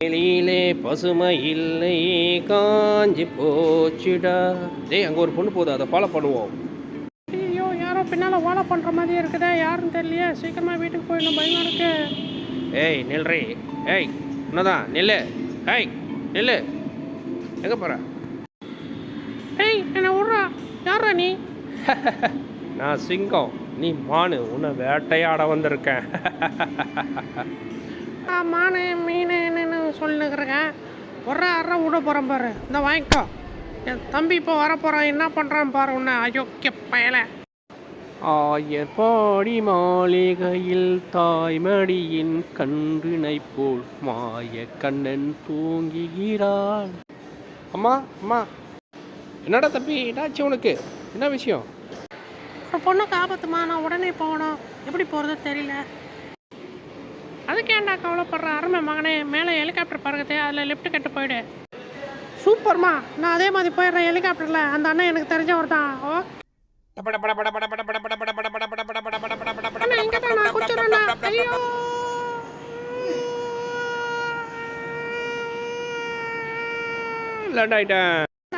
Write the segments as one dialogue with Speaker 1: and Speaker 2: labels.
Speaker 1: வெளியிலே பசுமை இல்லை காஞ்சி போச்சுடா. டேய் அங்கே ஒரு பொண்ணு போதும், அதை ஃபாலோ பண்ணுவோம்.
Speaker 2: ஐயோ யாரோ பின்னால் ஃபாலோ பண்ணுற மாதிரி இருக்குதே, யாருன்னு தெரியலையே. சீக்கிரமாக வீட்டுக்கு போயிடணும், பயமாக இருக்கு.
Speaker 1: ஏய் நில்றி. ஏய் என்னதான் நில்லு. ஏய் நில்லு. எங்கே போகிற?
Speaker 2: ஏய் என்னை விட்றா. யாரா நீ?
Speaker 1: நான் சிங்கம், நீ மானு. உன்னை வேட்டையாட வந்திருக்கேன்.
Speaker 2: மானு மீன் என்னன்னு சொல்லினுக்கிறேன். ஒரு அரை விட போகிறேன் பாரு. இந்த வாங்கிக்கோ. என் தம்பி இப்போ வரப்போகிறான், என்ன பண்ணுறான் பாரு உன்னை அயோக்கிய பயலை.
Speaker 1: ஆயர்பாடி மாளிகையில் தாய்மடியின் கன்றினை போல் மாய கண்ணன் தூங்குகிறான். அம்மா அம்மா, என்னடா தம்பி, என்னாச்சு உனக்கு? என்ன விஷயம்?
Speaker 2: ஒரு பொண்ணுக்கு ஆபத்துமா, நான் உடனே போகணும். எப்படி போகிறது தெரியல. அதுக்கு ஏன்டா கவலைப்படுற அருமை மகனே? மேலே ஹெலிகாப்டர் பறக்குது, அதில் லிஃப்ட் கட்டு போயிடு. சூப்பர்மா, நான் அதே மாதிரி போயிடுறேன் ஹெலிகாப்டரில். அந்த அண்ணன் எனக்கு தெரிஞ்சவர் தான். ஓ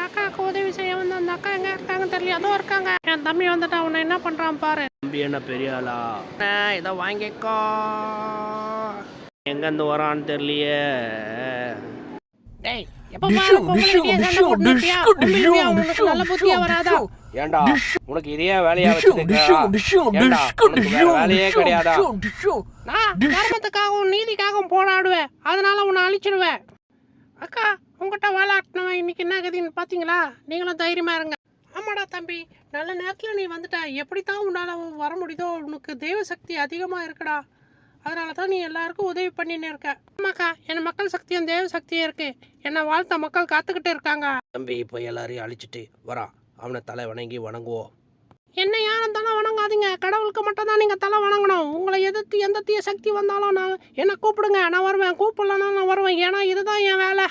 Speaker 2: அக்காவுக்கு உதவி செய்ய வந்து அந்த அக்கா எங்க இருக்காங்க தெரியல. அதோ இருக்காங்க. என் தம்பி வந்துட்டா, உன்னை என்ன பண்றான் பாரு.
Speaker 1: தம்பி என்ன பெரிய ஆளா? இதை வாங்கிக்கோ. எங்கேருந்து வரான்னு தெரியலையே.
Speaker 2: டேய் எப்ப பாரு நல்ல புத்தியா வராதா?
Speaker 1: ஏண்டா உனக்கு இதே வேலையா வேலையே கிடையாதா?
Speaker 2: நான் தர்மத்துக்காகவும் நீதிக்காகவும் போராடுவேன், அதனால உன்னை அழிச்சிடுவேன். அக்கா உங்ககிட்ட வாழாட்டினவன் இன்னைக்கு என்ன கதின்னு பார்த்தீங்களா? நீங்களும் தைரியமா இருங்க. ஆமாடா தம்பி, நல்ல நேரத்தில் நீ வந்துட்ட. எப்படித்தான் உன்னால் வர முடியுதோ, உனக்கு தெய்வ சக்தி அதிகமாக இருக்குடா. அதனால தான் நீ எல்லாருக்கும் உதவி பண்ணின்னு இருக்க. ஆமாக்கா, என் மக்கள் சக்தியும் தெய்வ சக்தியும் இருக்கு. என்னை வாழ்த்த மக்கள் காத்துக்கிட்டு இருக்காங்க.
Speaker 1: தம்பி இப்போ எல்லாரையும் அழிச்சிட்டு வரா, அவனை தலை வணங்கி வணங்குவோம்.
Speaker 2: என்ன யாரும் தலை வணங்காதீங்க, கடவுளுக்கு மட்டும் தான் நீங்கள் தலை வணங்கணும். உங்களை எதிர்த்து எந்த தீய சக்தி வந்தாலும் நான் என்னை கூப்பிடுங்க, நான் வருவேன். கூப்பிடலன்னா நான் வருவேன். ஏன்னா இதுதான் என் வேலை.